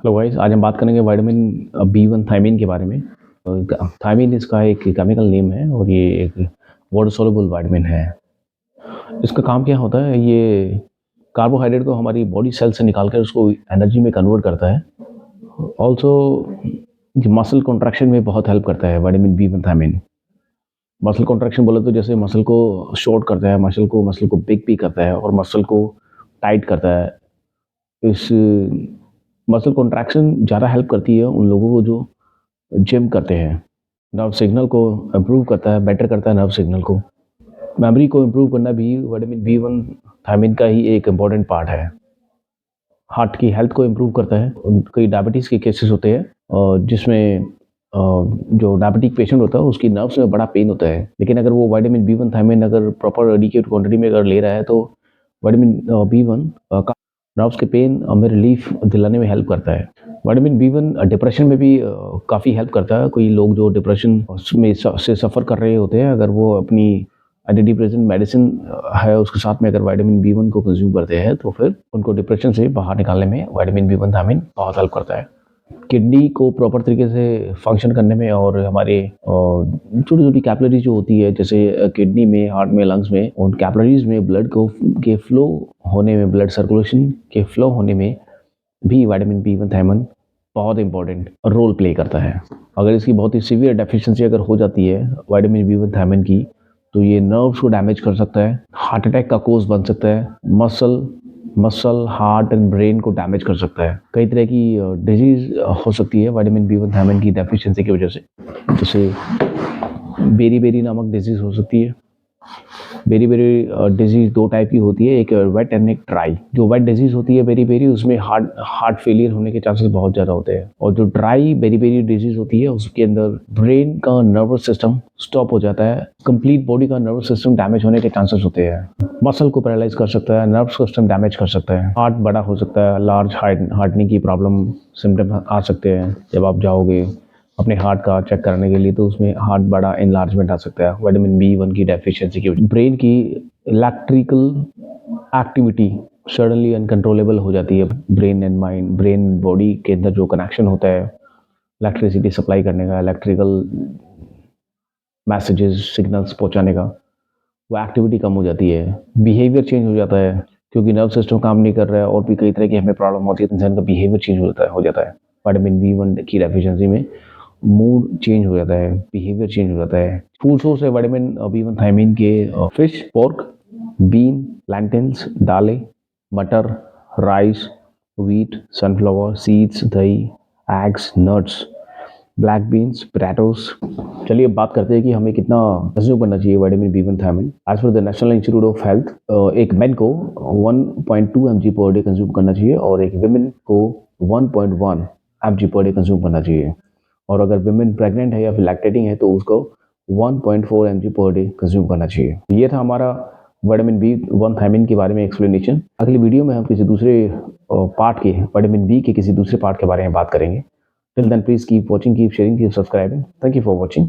Hello guys, आज हम बात करेंगे विटामिन बी वन थायमीन के बारे में। थायमीन इसका एक केमिकल नेम है और ये एक वाटर सॉल्युबल विटामिन है। इसका काम क्या होता है? ये कार्बोहाइड्रेट को हमारी बॉडी सेल से निकाल कर उसको एनर्जी में कन्वर्ट करता है। ऑल्सो ये मसल कॉन्ट्रैक्शन में बहुत हेल्प करता है vitamin B one thiamine. Muscle contraction बोले तो जैसे मसल को शॉर्ट करता है, मसल को बिग भी करता है और मसल को टाइट करता है। इस मसल कॉन्ट्रैक्शन ज़्यादा हेल्प करती है उन लोगों को जो जिम करते हैं। नर्व सिग्नल को इम्प्रूव करता है, बेटर करता है नर्व सिग्नल को। मेमोरी को इम्प्रूव करना भी विटामिन बी वन थायमीन का ही एक इम्पॉर्टेंट पार्ट है। हार्ट की हेल्थ को इम्प्रूव करता है। कई डायबिटीज़ के केसेस होते हैं जिसमें जो डायबिटिक पेशेंट होता है उसकी नर्व्स में बड़ा पेन होता है, लेकिन अगर वो विटामिन बी वन थायमीन अगर प्रॉपर एडिक्वेट क्वांटिटी में अगर ले रहा है तो विटामिन बी वन नर्व्स के पेन में रिलीफ दिलाने में हेल्प करता है। विटामिन बी वन डिप्रेशन में भी काफ़ी हेल्प करता है। कोई लोग जो डिप्रेशन में से सफ़र कर रहे होते हैं, अगर वो अपनी एंटी डिप्रेशन मेडिसिन है उसके साथ में अगर विटामिन बी वन को कंज्यूम करते हैं तो फिर उनको डिप्रेशन से बाहर निकालने में विटामिन बी वन थायमीन बहुत हेल्प करता है। किडनी को प्रॉपर तरीके से फंक्शन करने में और हमारे छोटी छोटी कैपिलरीज जो होती है जैसे किडनी में, हार्ट में, लंग्स में, उन कैपिलरीज में ब्लड को के फ्लो होने में, ब्लड सर्कुलेशन के फ्लो होने में भी विटामिन बी वन थायमीन बहुत इंपॉर्टेंट रोल प्ले करता है। अगर इसकी बहुत ही सीवियर डेफिशिएंसी अगर हो जाती है विटामिन बी वन थायमीन की, तो ये नर्व्स को डैमेज कर सकता है, हार्ट अटैक का कोज बन सकता है, मसल, हार्ट एंड ब्रेन को डैमेज कर सकता है। कई तरह की डिजीज हो सकती है विटामिन बी वन थायमीन की डेफिशिएंसी की वजह से, जैसे बेरी नामक डिजीज हो सकती है। बेरी डिजीज दो टाइप की होती है, एक वेट एंड एक ड्राई। जो वेट डिजीज होती है बेरी उसमें हार्ट फेलियर होने के चांसेस बहुत ज़्यादा होते हैं, और जो ड्राई बेरी डिजीज होती है उसके अंदर ब्रेन का नर्वस सिस्टम स्टॉप हो जाता है, कंप्लीट बॉडी का नर्वस सिस्टम डैमेज होने के चांसेस होते हैं। मसल को पैरालाइज कर सकता है, नर्व सिस्टम डैमेज कर सकता है, हार्ट बड़ा हो सकता है, लार्ज हार्टनिंग की प्रॉब्लम सिम्टम आ सकते हैं। जब आप जाओगे अपने हार्ट का चेक कराने के लिए तो उसमें हार्ट बड़ा इनलार्जमेंट आ सकता है विटामिन बी वन की डेफिशिएंसी की वजह। ब्रेन की इलेक्ट्रिकल एक्टिविटी सडनली अनकंट्रोलेबल हो जाती है। Brain and mind, brain body के अंदर जो कनेक्शन होता है इलेक्ट्रिसिटी सप्लाई करने का, इलेक्ट्रिकल मैसेजेस सिग्नल्स पहुंचाने का, वो एक्टिविटी कम हो जाती है। बिहेवियर चेंज हो जाता है क्योंकि नर्व सिस्टम काम नहीं कर रहा है और भी कई तरह की हमें प्रॉब्लम होती है, इंसान का बिहेवियर चेंज हो जाता है विटामिन बी वन की डेफिशिएंसी में। मूड चेंज हो जाता है, बिहेवियर चेंज हो जाता है। फूड सोर्स है विटामिन बी वन थायमीन के फिश, पोर्क, बीन, लैंटेल्स, दालें, मटर, राइस, व्हीट, सनफ्लावर, सीड्स, दही, eggs, nuts, black beans, potatoes. चलिए अब बात करते हैं कि हमें कितना कंज्यूम करना चाहिए vitamin B one thiamine. As per the National Institute of Health, एक मेन को 1.2 mg पर डे कंज्यूम करना चाहिए और एक विमेन को 1.1 mg पर डे कंज्यूम करना चाहिए। और अगर विमेन प्रेग्नेंट है या फिर लैक्टेटिंग है तो उसको 1.4 mg पर डे कंज्यूम करना चाहिए। ये था हमारा विटामिन बी वन थायमीन के बारे में एक्सप्लेनेशन। अगली वीडियो में हम किसी दूसरे पार्ट के, विटामिन बी के किसी दूसरे पार्ट के बारे में बात करेंगे। Till then, please keep watching, keep sharing, keep subscribing. Thank you for watching.